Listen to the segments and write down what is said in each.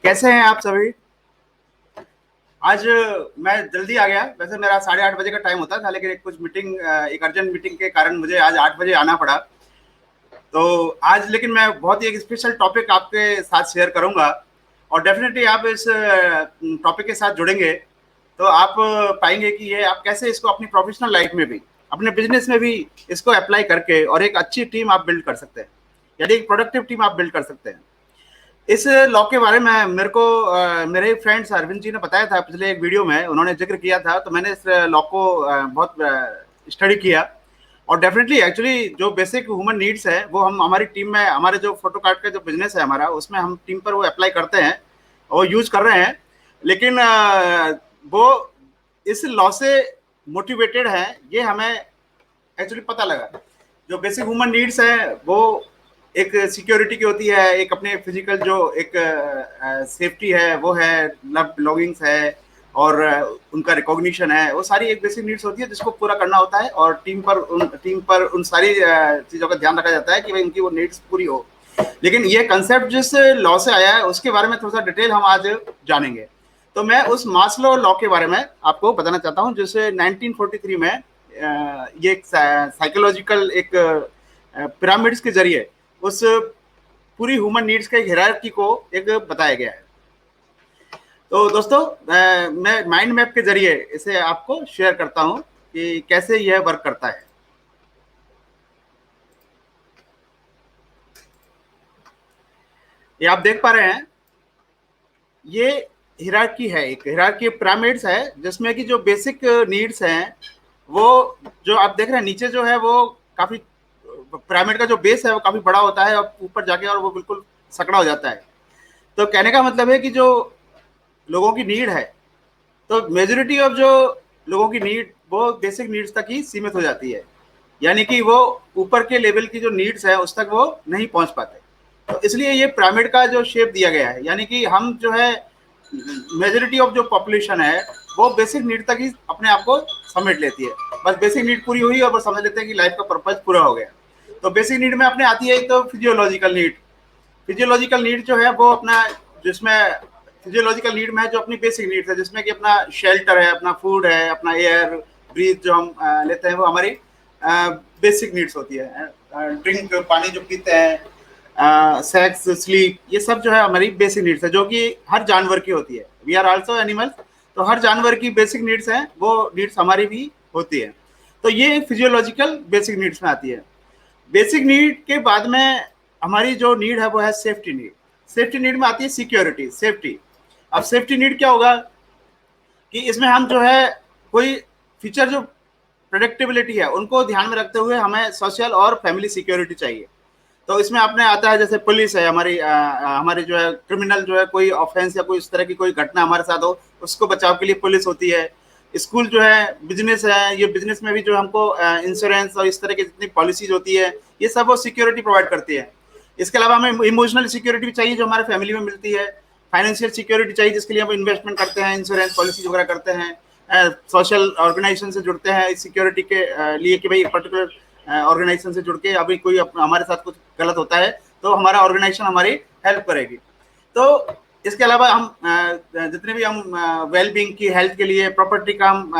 कैसे हैं आप सभी? आज मैं जल्दी आ गया। वैसे मेरा 8:30 बजे का टाइम होता था, लेकिन एक अर्जेंट मीटिंग के कारण मुझे आज 8 बजे आना पड़ा। तो आज लेकिन मैं बहुत ही एक स्पेशल टॉपिक आपके साथ शेयर करूंगा, और डेफिनेटली आप इस टॉपिक के साथ जुड़ेंगे तो आप पाएंगे कि ये आप कैसे इसको अपनी प्रोफेशनल लाइफ में भी, अपने बिजनेस में भी इसको अप्लाई करके और एक अच्छी टीम आप बिल्ड कर सकते हैं, यानी एक प्रोडक्टिव टीम आप बिल्ड कर सकते हैं। इस लॉ के बारे में मेरे को मेरे फ्रेंड्स अरविंद जी ने बताया था, पिछले एक वीडियो में उन्होंने जिक्र किया था, तो मैंने इस लॉ को बहुत स्टडी किया। और डेफिनेटली एक्चुअली जो बेसिक ह्यूमन नीड्स है वो हम हमारी टीम में, हमारे जो फोटो कार्ड का जो बिजनेस है हमारा, उसमें हम टीम पर वो अप्लाई करते हैं और यूज कर रहे हैं। लेकिन वो इस लॉ से मोटिवेटेड है, ये हमें एक्चुअली पता लगा। जो बेसिक ह्यूमन नीड्स है वो एक सिक्योरिटी की होती है, एक अपने फिजिकल जो एक सेफ्टी है वो है, लव बिलोंगिंग्स है, और उनका रिकॉग्निशन है, वो सारी एक बेसिक नीड्स होती है जिसको पूरा करना होता है। और टीम पर उन सारी चीज़ों का ध्यान रखा जाता है कि भाई उनकी वो नीड्स पूरी हो। लेकिन ये कंसेप्ट जिस लॉ से आया है उसके बारे में थोड़ा सा डिटेल हम आज जानेंगे। तो मैं उस मास्लो लॉ के बारे में आपको बताना चाहता हूँ, जिसे 1943 में ये एक साइकोलॉजिकल एक पिरामिड्स के जरिए उस पूरी ह्यूमन नीड्स के हायरार्की को एक बताया गया है। तो दोस्तों मैं माइंड मैप के जरिए इसे आपको शेयर करता हूं कि कैसे यह वर्क करता है। ये आप देख पा रहे हैं, ये हायरार्की है, एक हायरार्की पिरामिड्स है जिसमें कि जो बेसिक नीड्स हैं वो जो आप देख रहे हैं नीचे जो है वो काफी, पिरामिड का जो बेस है वो काफी बड़ा होता है और ऊपर जाके और वो बिल्कुल सकड़ा हो जाता है। तो कहने का मतलब है कि जो लोगों की नीड है, तो मेजोरिटी ऑफ जो लोगों की नीड वो बेसिक नीड्स तक ही सीमित हो जाती है, यानी कि वो ऊपर के लेवल की जो नीड्स है उस तक वो नहीं पहुंच पाते। तो इसलिए ये पिरामिड का जो शेप दिया गया है, यानी कि हम जो है मेजोरिटी ऑफ जो पॉपुलेशन है वो बेसिक नीड तक ही अपने आप को समेट लेती है। बस बेसिक नीड पूरी हुई और वो समझ लेते हैं कि लाइफ का पर्पज पूरा हो गया। तो बेसिक नीड में अपने आती है तो फिजियोलॉजिकल नीड। फिजियोलॉजिकल नीड जो है वो अपना, जिसमें फिजियोलॉजिकल नीड में जो अपनी बेसिक नीड्स है, जिसमें कि अपना शेल्टर है, अपना फूड है, अपना एयर ब्रीथ जो हम लेते हैं वो हमारी बेसिक नीड्स होती है। ड्रिंक, पानी जो पीते हैं, सेक्स, स्लीप, ये सब जो है हमारी बेसिक नीड्स है, जो कि हर जानवर की होती है। वी आर आल्सो एनिमल्स, तो हर जानवर की बेसिक नीड्स हैं, वो नीड्स हमारी भी होती है। तो ये फिजियोलॉजिकल बेसिक नीड्स में आती है। बेसिक नीड के बाद में हमारी जो नीड है वो है सेफ्टी नीड। सेफ्टी नीड में आती है सिक्योरिटी, सेफ्टी। अब सेफ्टी नीड क्या होगा कि इसमें हम जो है कोई फीचर जो प्रोडक्टिबिलिटी है उनको ध्यान में रखते हुए हमें सोशल और फैमिली सिक्योरिटी चाहिए। तो इसमें अपने आता है जैसे पुलिस है हमारी, हमारी जो है क्रिमिनल जो है कोई ऑफेंस या कोई इस तरह की कोई घटना हमारे साथ हो, उसको बचाव के लिए पुलिस होती है। स्कूल जो है, बिजनेस है, ये बिजनेस में भी जो हमको इंश्योरेंस और इस तरह की जितनी पॉलिसीज होती है ये सब वो सिक्योरिटी प्रोवाइड करती है। इसके अलावा हमें इमोशनल सिक्योरिटी भी चाहिए जो हमारे फैमिली में मिलती है। फाइनेंशियल सिक्योरिटी चाहिए जिसके लिए हम इन्वेस्टमेंट करते हैं, इंश्योरेंस पॉलिसी वगैरह करते हैं, सोशल ऑर्गेनाइजेशन से जुड़ते हैं इस सिक्योरिटी के लिए कि भाई पर्टिकुलर ऑर्गेनाइजेशन से जुड़ के अभी कोई हमारे साथ कुछ गलत होता है तो हमारा ऑर्गेनाइजेशन हमारी हेल्प करेगी। तो इसके अलावा हम जितने भी हम वेल बींग की, हेल्थ के लिए, प्रॉपर्टी का हम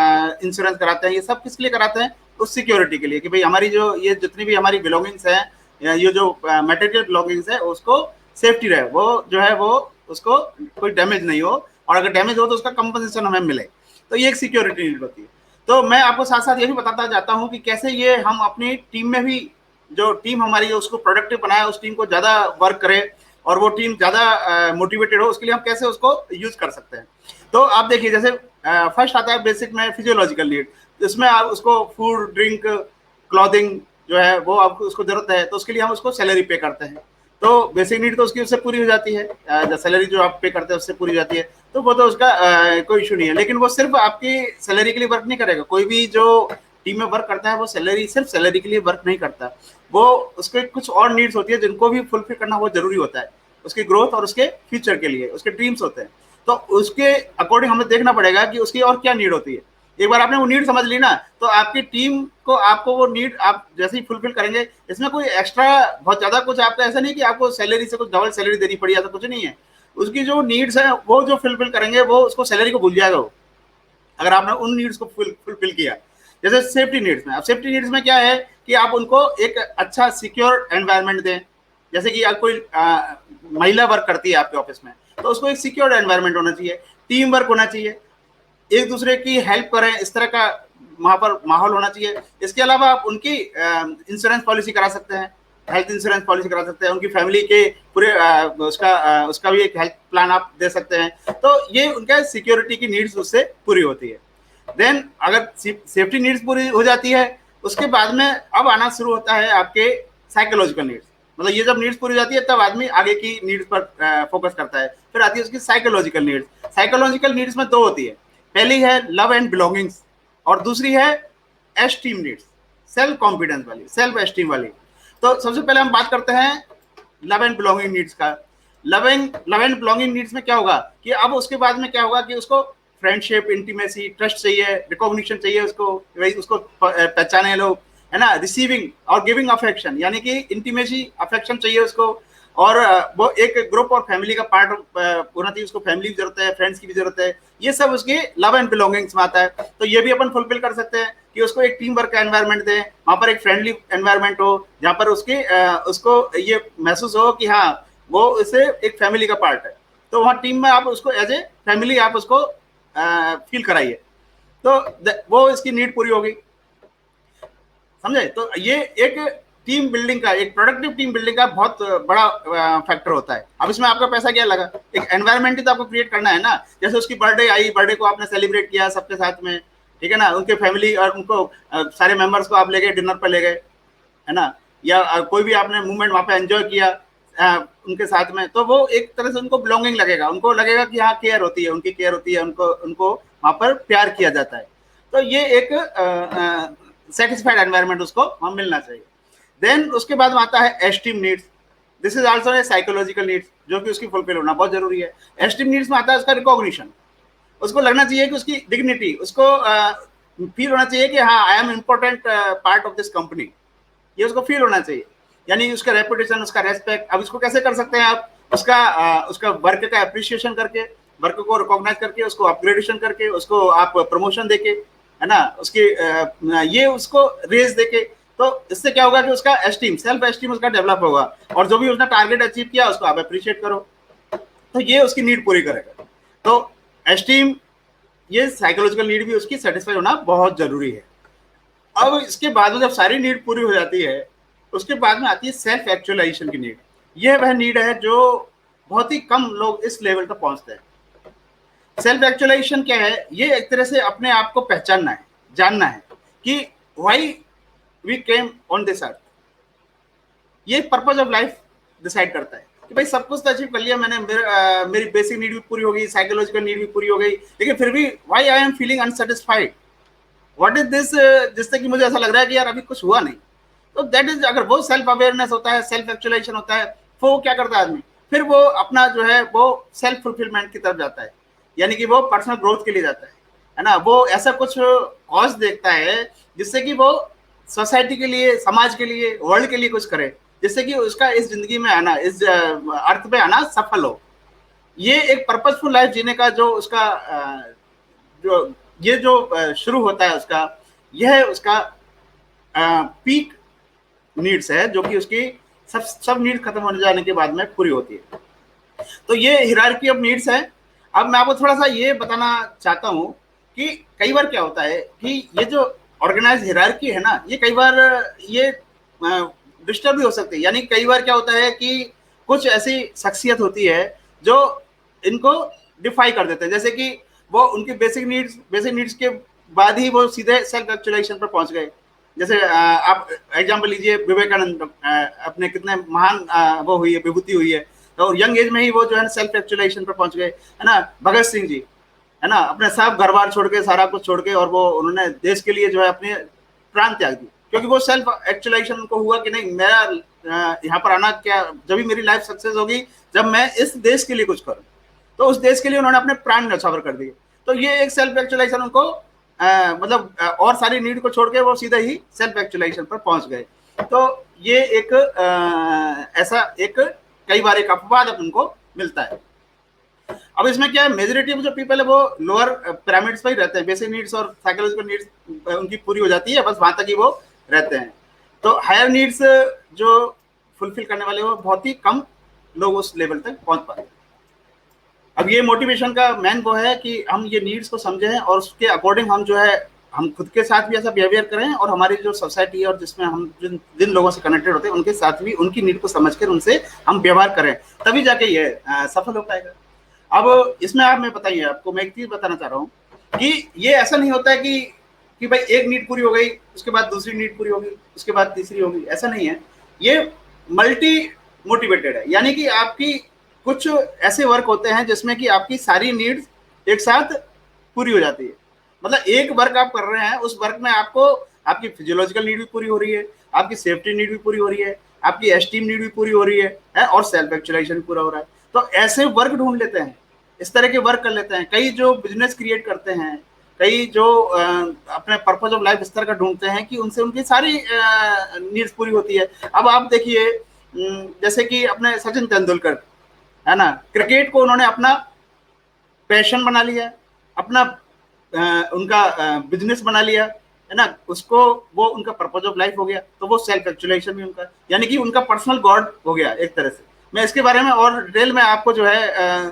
इंश्योरेंस कराते हैं, ये सब किस लिए कराते हैं? उस सिक्योरिटी के लिए कि भाई हमारी जो ये जितनी भी हमारी बिलोंगिंग्स है, ये जो मटेरियल बिलोंगिंग्स है उसको सेफ्टी रहे, वो जो है वो उसको कोई डैमेज नहीं हो, और अगर डैमेज हो तो उसका कंपनसेशन हमें मिले। तो ये एक सिक्योरिटी नीड होती है। तो मैं आपको साथ साथ ये भी बताता जाता हूँ कि कैसे ये हम अपनी टीम में भी, जो टीम हमारी है उसको प्रोडक्टिव बनाए, उस टीम को ज़्यादा वर्क करे और वो टीम ज़्यादा मोटिवेटेड हो, उसके लिए हम कैसे उसको यूज कर सकते हैं। तो आप देखिए जैसे फर्स्ट आता है बेसिक में फिजियोलॉजिकल नीड। इसमें आप उसको फूड, ड्रिंक, क्लॉथिंग जो है वो आपको उसको जरूरत है, तो उसके लिए हम उसको सैलरी पे करते हैं। तो बेसिक नीड तो उसकी उससे पूरी हो जाती है, सैलरी जो आप पे करते हैं उससे पूरी हो जाती है, तो वो तो उसका कोई इशू नहीं है। लेकिन वो सिर्फ आपकी सैलरी के लिए वर्क नहीं करेगा। कोई भी जो टीम में वर्क करता है वो सिर्फ सैलरी के लिए वर्क नहीं करता, वो उसके कुछ और नीड्स होती है जिनको भी फुलफिल करना वो जरूरी होता है, उसकी ग्रोथ और उसके फ्यूचर के लिए, उसके ड्रीम्स होते हैं। तो उसके अकॉर्डिंग हमें देखना पड़ेगा कि उसकी और क्या नीड होती है। एक बार आपने वो नीड समझ ली ना, तो आपकी टीम को, आपको वो नीड आप जैसे ही फुलफिल करेंगे, इसमें कोई एक्स्ट्रा बहुत ज्यादा कुछ आपका ऐसा नहीं कि आपको सैलरी से कुछ डबल सैलरी देनी पड़ी, ऐसा कुछ नहीं है। उसकी जो नीड्स है वो जो फुलफिल करेंगे, वो उसको सैलरी को भूल जाएगा वो, अगर आपने उन नीड्स को फुलफिल किया। जैसे सेफ्टी नीड्स में, अब सेफ्टी नीड्स में क्या है कि आप उनको एक अच्छा सिक्योर एनवायरनमेंट दें। जैसे कि आप कोई महिला वर्क करती है आपके ऑफिस में, तो उसको एक सिक्योर एनवायरनमेंट होना चाहिए, टीम वर्क होना चाहिए, एक दूसरे की हेल्प करें, इस तरह का वहां पर माहौल होना चाहिए। इसके अलावा आप उनकी इंश्योरेंस पॉलिसी करा सकते हैं, हेल्थ इंश्योरेंस पॉलिसी करा सकते हैं, उनकी फैमिली के पूरे उसका भी एक हेल्थ प्लान आप दे सकते हैं। तो ये उनका सिक्योरिटी की नीड्स उससे पूरी होती है। देन अगर सेफ्टी नीड्स पूरी हो जाती है, उसके बाद में अब आना शुरू होता है आपके साइकोलॉजिकल नीड्स। मतलब ये जब नीड्स पूरी हो जाती है तब आदमी आगे की नीड्स पर फोकस करता है। फिर आती है उसकी साइकोलॉजिकल नीड्स। साइकोलॉजिकल नीड्स में दो होती है, पहली है लव एंड बिलोंगिंग्स, और दूसरी है एस्टीम नीड्स, सेल्फ कॉन्फिडेंस वाली, सेल्फ एस्टीम वाली। तो सबसे पहले हम बात करते हैं लव एंड बिलोंगिंग नीड्स का। लव एंड बिलोंगिंग नीड्स में क्या होगा कि अब उसके बाद में क्या होगा कि उसको फ्रेंडशिप, इंटीमेसी, ट्रस्ट चाहिए, रिकॉग्निशन चाहिए उसको, भाई उसको पहचाने लोग, है ना। रिसीविंग और गिविंग अफेक्शन, यानी कि इंटीमेसी, अफेक्शन चाहिए उसको, और वो एक ग्रुप और फैमिली का पार्ट होना चाहिए उसको, फैमिली की जरूरत है, फ्रेंड्स की भी जरूरत है। ये सब उसके लव एंड बिलोंगिंग्स में आता है। तो ये भी अपन फुलफिल कर सकते हैं कि उसको एक टीम वर्क का एनवायरनमेंट दें, वहां पर एक फ्रेंडली एनवायरनमेंट हो, जहां पर उसको ये महसूस हो कि हाँ वो इसे एक फैमिली का पार्ट है। तो वहाँ टीम में आप उसको एज ए फैमिली आप उसको फील कराइए, तो वो इसकी नीड पूरी होगी, समझे। तो ये एक टीम बिल्डिंग का, एक प्रोडक्टिव टीम बिल्डिंग का बहुत बड़ा फैक्टर होता है। अब इसमें आपका पैसा क्या लगा, एक एनवायरनमेंट ही तो आपको क्रिएट करना है ना। जैसे उसकी बर्थडे आई, बर्थडे को आपने सेलिब्रेट किया सबके साथ में, ठीक है ना, उनके फैमिली और उनको सारे मेंबर्स को आप ले गए, डिनर पे ले गए, है ना, या कोई भी आपने मूवमेंट वहां पे एंजॉय किया उनके साथ में, तो वो एक तरह से उनको बिलोंगिंग लगेगा, उनको लगेगा कि हाँ केयर होती है, उनकी केयर होती है, उनको उनको वहां पर प्यार किया जाता है। तो ये एक सेटिस्फाइड एनवायरनमेंट उसको वहां मिलना चाहिए। देन उसके बाद में आता है esteem needs. This is also a psychological needs, जो कि उसकी फुलफिल होना बहुत जरूरी है। एस्टीम नीड्स में आता है उसका रिकॉग्निशन, उसको लगना चाहिए कि उसकी डिग्निटी, उसको फील होना चाहिए कि हाँ I am important part of this company, ये उसको फील होना चाहिए। यानी उसका रेपुटेशन, उसका रेस्पेक्ट। अब इसको कैसे कर सकते हैं आप, उसका वर्क का अप्रिसिएशन करके, वर्क को रिकॉग्नाइज करके, उसको अपग्रेडेशन करके, उसको आप प्रमोशन देके, है ना, उसकी ये उसको रेज देके। तो इससे क्या होगा कि उसका एस्टीम, सेल्फ एस्टीम उसका डेवलप होगा, और जो भी उसने टारगेट अचीव किया उसको आप अप्रिशिएट करो, तो ये उसकी नीड पूरी करेगा। तो एस्टीम, ये साइकोलॉजिकल नीड भी उसकी सेटिस्फाई होना बहुत जरूरी है। अब इसके बाद में जब सारी नीड पूरी हो जाती है, उसके बाद में आती है सेल्फ एक्चुअलाइजेशन की नीड। यह वह नीड है जो बहुत ही कम लोग इस लेवल तक पहुंचते हैं। सेल्फ एक्चुअलाइजेशन क्या है, ये एक तरह से अपने आप को पहचानना है, जानना है कि why we came on this earth. ये पर्पज ऑफ लाइफ डिसाइड करता है कि भाई सब कुछ तो अचीव कर लिया मैंने, मेरी बेसिक नीड भी पूरी हो गई, साइकोलॉजिकल नीड भी पूरी हो गई, लेकिन फिर भी why I am feeling unsatisfied, what is this, जिससे कि मुझे ऐसा लग रहा है कि यार अभी कुछ हुआ नहीं। तो दैट इज, अगर वो सेल्फ अवेयरनेस होता है, सेल्फ एक्चुअलाइजेशन होता है, तो वो क्या करता है आदमी, फिर वो अपना जो है वो सेल्फ फुलफिलमेंट की तरफ जाता है, यानी कि वो पर्सनल ग्रोथ के लिए जाता है ना। वो ऐसा कुछ कॉज देखता है जिससे कि वो सोसाइटी के लिए, समाज के लिए, वर्ल्ड के लिए कुछ करे, जिससे कि उसका इस जिंदगी में आना, इस अर्थ पे आना सफल हो। ये एक पर्पसफुल लाइफ जीने का जो उसका जो ये जो शुरू होता है उसका, यह उसका पीक नीड्स है, जो कि उसकी सब नीड्स खत्म होने जाने के बाद में पूरी होती है। तो ये हिरार्की ऑफ नीड्स है। अब मैं आपको थोड़ा सा ये बताना चाहता हूँ कि कई बार क्या होता है कि ये जो ऑर्गेनाइज हिरार्की है ना, ये कई बार ये डिस्टर्ब भी हो सकती है। यानी कई बार क्या होता है कि कुछ ऐसी शख्सियत होती है जो इनको डिफाई कर देते हैं, जैसे कि वो उनकी बेसिक नीड्स के बाद ही वो सीधे सेल्फ एक्चुअलाइजेशन पर पहुंच गए। जैसे आप एग्जांपल लीजिए, विवेकानंद, अपने कितने महान वो हुई है, विभूति हुई है, तो यंग एज में ही वो जो है सेल्फ एक्चुअलाइजेशन पर पहुंच गए, है ना। भगत सिंह जी, है ना, अपने सब घर बार छोड़ के, सारा कुछ छोड़ के, और वो उन्होंने देश के लिए जो है अपने प्राण त्याग दी, क्योंकि वो सेल्फ एक्चुअलाइजेशन उनको हुआ कि नहीं, मेरा यहाँ पर आना क्या, जब भी मेरी लाइफ सक्सेस होगी जब मैं इस देश के लिए कुछ करूँ। तो उस देश के लिए उन्होंने अपने प्राण न्यौछावर कर दिए। तो ये एक सेल्फ एक्चुअलाइजेशन उनको मतलब और सारी नीड को छोड़ के वो सीधे ही सेल्फ एक्चुअलाइजेशन पर पहुंच गए। तो ये एक ऐसा एक कई बार एक अपवाद उनको मिलता है। अब इसमें क्या है, मेजोरिटी ऑफ जो पीपल है वो लोअर पिरामिड्स पर ही रहते हैं, बेसिक नीड्स और साइकोलॉजिकल नीड्स उनकी पूरी हो जाती है, बस वहां तक ही वो रहते हैं। तो हायर नीड्स जो फुलफिल करने वाले वो बहुत ही कम लोग उस लेवल तक पहुंच पाते हैं। अब ये मोटिवेशन का मेन वो है कि हम ये नीड्स को समझें और उसके अकॉर्डिंग हम जो है हम खुद के साथ भी ऐसा बिहेवियर करें और हमारी जो सोसाइटी है और जिसमें हम जिन जिन लोगों से कनेक्टेड होते हैं उनके साथ भी उनकी नीड को समझकर उनसे हम व्यवहार करें, तभी जाके ये सफल हो पाएगा। अब इसमें आप मैं बताइए, आपको मैं एक चीज बताना चाह रहा हूँ कि ये ऐसा नहीं होता है कि भाई एक नीड पूरी हो गई, उसके बाद दूसरी नीड पूरी होगी, उसके बाद तीसरी होगी, ऐसा नहीं है। ये मल्टी मोटिवेटेड है, यानी कि आपकी कुछ ऐसे वर्क होते हैं जिसमें कि आपकी सारी नीड्स एक साथ पूरी हो जाती है। मतलब एक वर्क आप कर रहे हैं, उस वर्क में आपको आपकी फिजियोलॉजिकल नीड भी पूरी हो रही है, आपकी सेफ्टी नीड भी पूरी हो रही है, आपकी एस्टीम नीड भी पूरी हो रही है और सेल्फ एक्चुअलाइजेशन पूरा हो रहा है। तो ऐसे वर्क ढूंढ लेते हैं, इस तरह के वर्क कर लेते हैं। कई जो बिजनेस क्रिएट करते हैं, कई जो अपने पर्पज ऑफ लाइफ इस तरह का ढूंढते हैं कि उनसे उनकी सारी नीड्स पूरी होती है। अब आप देखिए जैसे कि अपने सचिन तेंदुलकर है ना, क्रिकेट को उन्होंने अपना पैशन बना लिया, अपना उनका बिजनेस बना लिया, है ना, उसको वो उनका पर्पज ऑफ लाइफ हो गया। तो वो सेल्फ एक्चुअलाइजेशन भी उनका, यानी कि उनका पर्सनल गॉड हो गया एक तरह से। मैं इसके बारे में और डिटेल में आपको जो है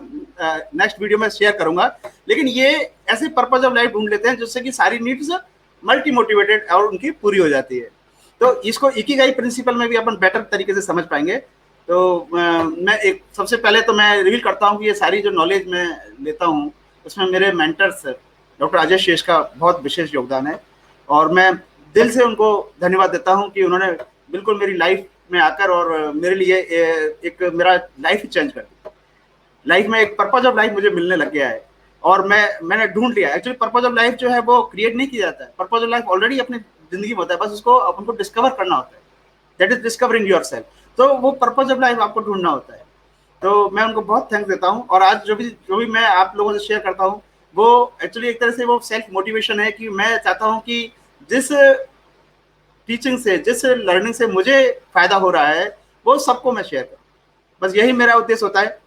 नेक्स्ट वीडियो में शेयर करूंगा। लेकिन ये ऐसे पर्पज ऑफ लाइफ ढूंढ लेते हैं जिससे कि सारी नीड्स मल्टी मोटिवेटेड और उनकी पूरी हो जाती है। तो इसको इकिगाई प्रिंसिपल में भी अपन बेटर तरीके से समझ पाएंगे। तो मैं एक सबसे पहले तो मैं रिवील करता हूँ कि ये सारी जो नॉलेज मैं लेता हूँ उसमें मेरे मेंटर्स डॉक्टर अजय शेष का बहुत विशेष योगदान है, और मैं दिल से उनको धन्यवाद देता हूँ कि उन्होंने बिल्कुल मेरी लाइफ में आकर और मेरे लिए एक मेरा लाइफ ही चेंज कर दिया। लाइफ में एक पर्पज ऑफ लाइफ मुझे मिलने लग गया है और मैंने ढूंढ लिया। एक्चुअली पर्पज ऑफ लाइफ जो है वो क्रिएट नहीं किया जाता है, पर्पज ऑफ लाइफ ऑलरेडी अपनी जिंदगी में होता है, बस उसको अपन को डिस्कवर करना होता है। That is discovering yourself. तो वो पर्पज ऑफ लाइफ आपको ढूंढना होता है। तो मैं उनको बहुत थैंक्स देता हूँ। और आज जो भी मैं आप लोगों से शेयर करता हूँ वो एक्चुअली एक तरह से वो सेल्फ मोटिवेशन है कि मैं चाहता हूँ कि जिस टीचिंग से, जिस लर्निंग से मुझे फायदा हो रहा है वो सबको मैं शेयर करूँ, बस यही मेरा उद्देश्य होता है।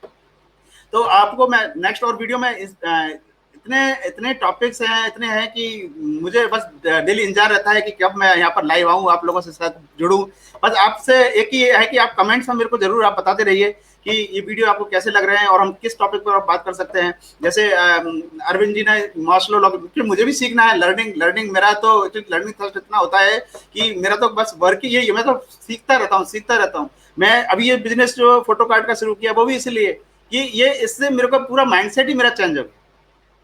तो आपको मैं नेक्स्ट और वीडियो में इतने इतने टॉपिक्स हैं, इतने हैं कि मुझे बस डेली इंतजार रहता है कि कब मैं यहाँ पर लाइव आऊँ, आप लोगों से साथ जुड़ूं। बस आपसे एक ही है कि आप कमेंट्स में मेरे को जरूर आप बताते रहिए कि ये वीडियो आपको कैसे लग रहे हैं और हम किस टॉपिक पर आप बात कर सकते हैं। जैसे अरविंद जी ने मार्शल लॉ, मुझे भी सीखना है लर्निंग मेरा तो लर्निंग थर्स्ट इतना होता है कि मेरा तो बस वर्क ही यही है, मैं तो सीखता रहता हूँ। मैं अभी ये बिजनेस जो फोटो कार्ड का शुरू किया वो भी इसलिए कि ये इससे मेरे को पूरा माइंडसेट ही मेरा चेंज हो,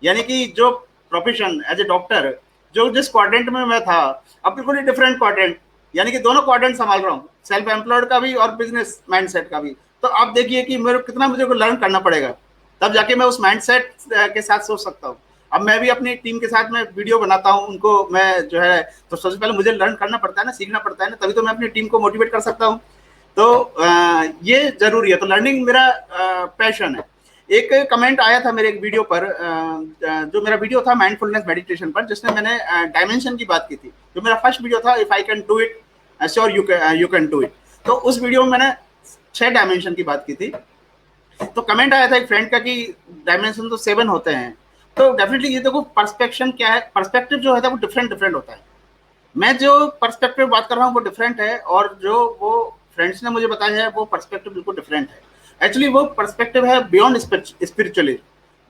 यानी कि जो प्रोफेशन एज ए डॉक्टर जो जिस क्वाड्रेंट में मैं था अब बिल्कुल ही डिफरेंट क्वाड्रेंट, यानी कि दोनों क्वाड्रेंट संभाल रहा हूँ, सेल्फ एम्प्लॉयड का भी और बिजनेस माइंडसेट का भी। तो आप देखिए कि मेरे कितना मुझे को लर्न करना पड़ेगा, तब जाके मैं उस माइंडसेट के साथ सोच सकता हूँ। अब मैं भी अपनी टीम के साथ में वीडियो बनाता हूँ, उनको मैं जो है तो सबसे पहले मुझे लर्न करना पड़ता है ना, सीखना पड़ता है ना, तभी तो मैं अपनी टीम को मोटिवेट कर सकता हूँ। तो ये जरूरी है। तो लर्निंग मेरा पैशन है। एक कमेंट आया था मेरे एक वीडियो पर, जो मेरा वीडियो था माइंडफुलनेस मेडिटेशन पर, जिसमें मैंने डायमेंशन की बात की थी, जो मेरा फर्स्ट वीडियो था, if I can do it sure you can do it. तो उस वीडियो में मैंने 6 डायमेंशन की बात की थी। तो कमेंट आया था एक फ्रेंड का कि डायमेंशन तो 7 होते हैं। तो डेफिनेटली ये देखो पर्सपेक्शन क्या है, पर्सपेक्टिव जो है वो डिफरेंट होता है। मैं जो पर्सपेक्टिव बात कर रहा हूँ वो डिफरेंट है और जो वो फ्रेंड्स ने मुझे बताया है वो पर्सपेक्टिव बिल्कुल डिफरेंट है। एक्चुअली वो पर्सपेक्टिव है बियॉन्ड स्पिरिचुअलिज्म।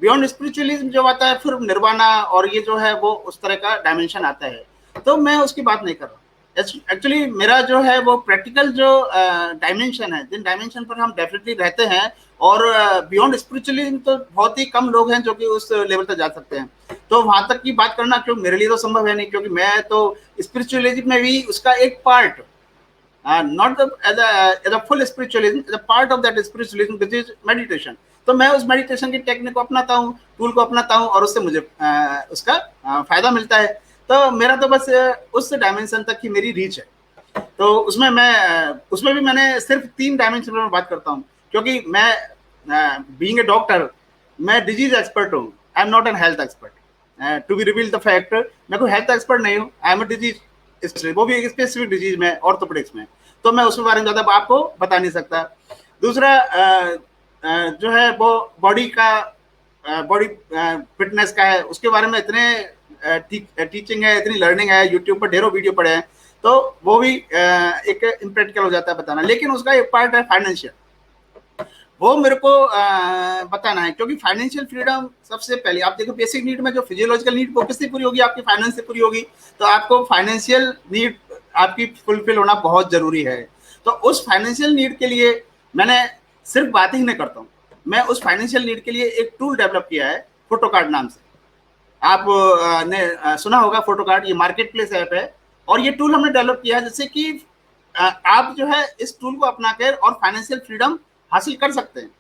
बियॉन्ड स्पिरिचुअलिज्म जो आता है फिर निर्वाणा और ये जो है वो उस तरह का डायमेंशन आता है, तो मैं उसकी बात नहीं कर रहा। एक्चुअली मेरा जो है वो प्रैक्टिकल जो डायमेंशन है, जिन डायमेंशन पर हम डेफिनेटली रहते हैं, और बियॉन्ड स्पिरिचुअलिज्म तो बहुत ही कम लोग हैं जो कि उस लेवल तक जा सकते हैं। तो वहां तक की बात करना क्यों मेरे लिए तो संभव है नहीं, क्योंकि मैं तो स्पिरिचुअलिज्म में भी उसका एक part, not as a full spiritualism, as a part of that spiritualism which is meditation। तो मैं उस मेडिटेशन की टेक्निक को अपनाता हूँ, टूल को अपनाता हूँ और उससे मुझे उसका फायदा मिलता है। तो मेरा तो बस उस डायमेंशन तक की मेरी रीच है। तो उसमें भी मैंने सिर्फ 3 डायमेंशन में बात करता हूँ, क्योंकि मैं बीइंग ए डॉक्टर मैं डिजीज एक्सपर्ट हूँ, I am not an health expert. To be reveal the fact, मैं कोई हेल्थ एक्सपर्ट नहीं हूँ, आई एम अ डिजीज, वो भी एक स्पेसिफिक डिजीज में, ऑर्थोपेडिक्स में। तो मैं उसके बारे में ज्यादा आपको बता नहीं सकता। दूसरा जो है वो बॉडी का बॉडी फिटनेस का है, उसके बारे में इतने टीचिंग है, इतनी लर्निंग है, यूट्यूब पर ढेरों वीडियो पड़े हैं, तो वो भी एक इम्प्रैक्टिकल हो जाता है बताना। लेकिन उसका एक पार्ट है फाइनेंशियल, वो मेरे को बताना है, क्योंकि फाइनेंशियल फ्रीडम सबसे पहले आप देखो, बेसिक नीड में जो फिजियोलॉजिकल नीड वो किससे पूरी होगी, आपकी फाइनेंस से पूरी होगी, तो आपको फाइनेंशियल नीड आपकी फुलफिल होना बहुत जरूरी है। तो उस फाइनेंशियल नीड के लिए मैंने सिर्फ बात ही नहीं करता हूँ, मैं उस फाइनेंशियल नीड के लिए एक टूल डेवलप किया है फोटो कार्ड नाम से। आप ने सुना होगा फोटो कार्ड, ये मार्केट प्लेस ऐप है, और ये टूल हमने डेवलप किया है जिससे कि आप जो है इस टूल को अपनाकर और फाइनेंशियल फ्रीडम हासिल कर सकते हैं।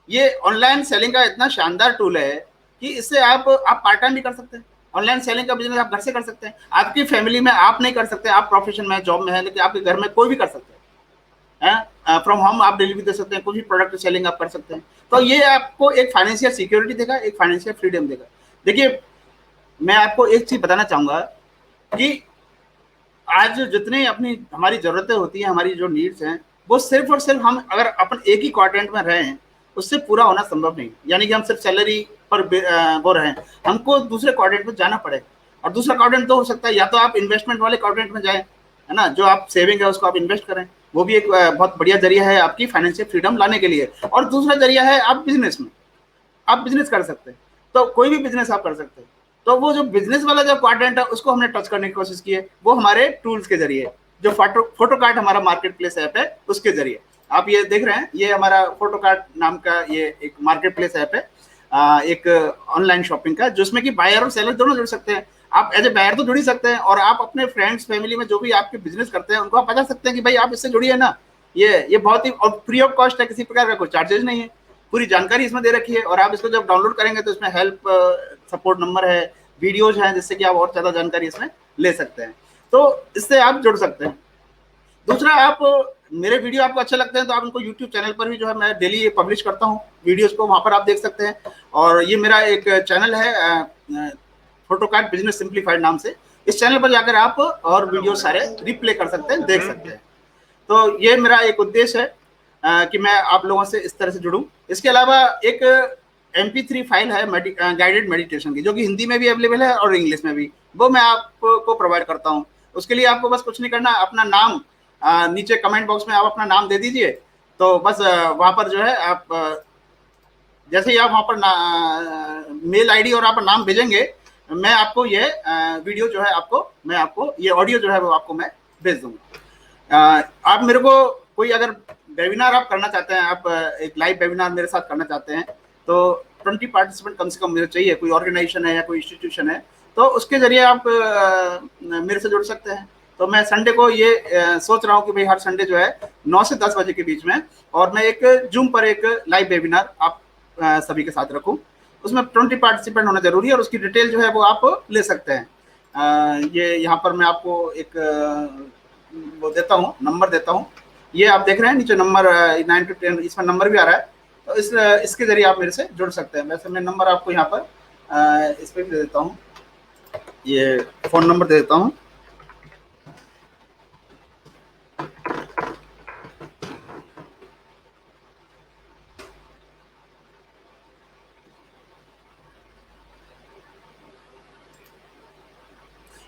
ये ऑनलाइन सेलिंग का इतना शानदार टूल है कि इससे आप पार्ट टाइम भी कर सकते हैं। ऑनलाइन सेलिंग का बिजनेस आप घर से कर सकते हैं। आपकी फैमिली में आप नहीं कर सकते, आप प्रोफेशन में जॉब में है, लेकिन आपके घर में कोई भी कर सकता है। फ्रॉम होम आप डिलीवरी दे सकते हैं, कोई भी प्रोडक्ट सेलिंग आप कर सकते हैं। तो ये आपको एक फाइनेंशियल सिक्योरिटी देगा, एक फाइनेंशियल फ्रीडम देगा। देखिए, मैं आपको एक चीज बताना चाहूंगा कि आज जितने अपनी हमारी जरूरतें होती हैं, हमारी जो नीड्स हैं, वो सिर्फ और सिर्फ हम अगर अपन एक ही क्वाड्रेंट में रहे हैं, उससे पूरा होना संभव नहीं। यानी कि हम सिर्फ सैलरी पर वो रहे, हमको दूसरे क्वाड्रेंट में जाना पड़ेगा। और दूसरा क्वाड्रेंट तो हो सकता है या तो आप इन्वेस्टमेंट वाले क्वाड्रेंट में जाए, है ना, जो आप सेविंग है उसको आप इन्वेस्ट करें, वो भी एक बहुत बढ़िया जरिया है आपकी फाइनेंशियल फ्रीडम लाने के लिए। और दूसरा जरिया है आप बिजनेस में, आप बिजनेस कर सकते हैं, तो कोई भी बिजनेस आप कर सकते हैं। तो वो जो बिजनेस वाला जो क्वाड्रेंट है उसको हमने टच करने की कोशिश की है, वो हमारे टूल्स के जरिए, जो फोटो कार्ड हमारा मार्केट प्लेस ऐप है उसके जरिए। आप ये देख रहे हैं, ये हमारा फोटो कार्ड नाम का ये एक मार्केट प्लेस ऐप है, एक ऑनलाइन शॉपिंग का, जिसमें कि बायर और सेलर दोनों जुड़ सकते हैं। आप एज ए बायर तो जुड़ ही सकते हैं, और आप अपने फ्रेंड्स फैमिली में जो भी आपके बिजनेस करते हैं उनको आप बता सकते हैं कि भाई आप इससे जुड़िए ना। ये बहुत ही और फ्री ऑफ कॉस्ट है, किसी प्रकार का कोई चार्जेस नहीं है, पूरी जानकारी इसमें दे रखी है। और आप इसको जब डाउनलोड करेंगे तो इसमें हेल्प सपोर्ट नंबर है, वीडियोज हैं, जिससे कि आप और ज्यादा जानकारी इसमें ले सकते हैं। तो इससे आप जुड़ सकते हैं। दूसरा, आप मेरे वीडियो आपको अच्छे लगते हैं तो आप उनको यूट्यूब चैनल पर भी जो है मैं डेली पब्लिश करता हूँ वीडियोज को, वहां पर आप देख सकते हैं। और ये मेरा एक चैनल है फोटो कार्ड बिजनेस सिंप्लीफाइड नाम से। इस चैनल पर जाकर आप और वीडियो सारे रिप्ले कर सकते हैं, देख सकते हैं। तो ये मेरा एक उद्देश्य है कि मैं आप लोगों से इस तरह से जुड़ूं। इसके अलावा एक MP3 फाइल है गाइडेड मेडिटेशन की, जो कि हिंदी में भी अवेलेबल है और इंग्लिश में भी, वो मैं आपको प्रोवाइड करता हूँ। उसके लिए आपको बस कुछ नहीं करना, अपना नाम नीचे कमेंट बॉक्स में आप अपना नाम दे दीजिए। तो बस वहाँ पर जो है आप जैसे ही आप वहाँ पर मेल आईडी और आप नाम भेजेंगे, मैं आपको ये वीडियो जो है मैं आपको ये ऑडियो जो है वो आपको मैं भेज दूंगा। आप मेरे को कोई अगर वेबिनार आप करना चाहते हैं, आप एक लाइव वेबिनार मेरे साथ करना चाहते हैं, तो 20 पार्टिसिपेंट कम से कम मेरे चाहिए। कोई ऑर्गेनाइजेशन है या कोई इंस्टीट्यूशन है, तो उसके जरिए आप मेरे से जुड़ सकते हैं। तो मैं संडे को ये सोच रहा हूँ कि भाई हर संडे जो है 9 से 10 बजे के बीच में, और मैं एक जूम पर एक लाइव वेबिनार आप सभी के साथ रखूँ। उसमें 20 पार्टिसिपेंट होना जरूरी है, और उसकी डिटेल जो है वो आप ले सकते हैं। ये यहाँ पर मैं आपको एक वो देता हूँ, नंबर देता हूँ। ये आप देख रहे हैं नीचे नंबर 9 to 10, इसमें नंबर भी आ रहा है। तो इसके जरिए आप मेरे से जुड़ सकते हैं। वैसे मैं नंबर आपको यहाँ पर इस पर भी दे देता हूँ, ये फोन नंबर दे देता हूँ।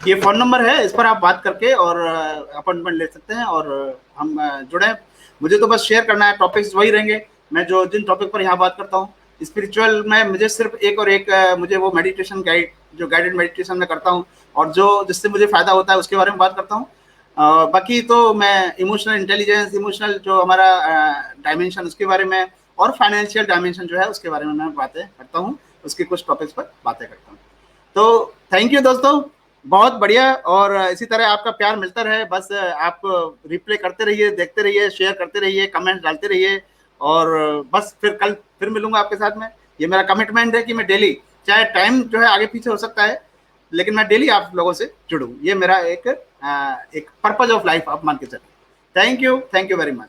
ये फोन नंबर है, इस पर आप बात करके और अपॉइंटमेंट ले सकते हैं, और हम जुड़े। मुझे तो बस शेयर करना है, टॉपिक्स वही रहेंगे। मैं जो जिन टॉपिक पर यहाँ बात करता हूँ स्पिरिचुअल में, मुझे सिर्फ एक और एक मुझे वो मेडिटेशन जो गाइडेड मेडिटेशन में करता हूँ, और जो जिससे मुझे फायदा होता है उसके बारे में बात करता हूँ। बाकी तो मैं इमोशनल इंटेलिजेंस, इमोशनल जो हमारा डायमेंशन उसके बारे में, और फाइनेंशियल डायमेंशन जो है उसके बारे में मैं बातें करता हूँ, उसके कुछ टॉपिक्स पर बातें करता हूँ। तो थैंक यू दोस्तों, बहुत बढ़िया। और इसी तरह आपका प्यार मिलता रहे, बस आप रिप्ले करते रहिए, देखते रहिए, शेयर करते रहिए, कमेंट डालते रहिए। और बस फिर मिलूंगा आपके साथ में। ये मेरा कमिटमेंट है कि मैं डेली, चाहे टाइम जो है आगे पीछे हो सकता है, लेकिन मैं डेली आप लोगों से जुड़ूं। ये मेरा एक पर्पज ऑफ लाइफ आप मान के चलिए। Thank you very much.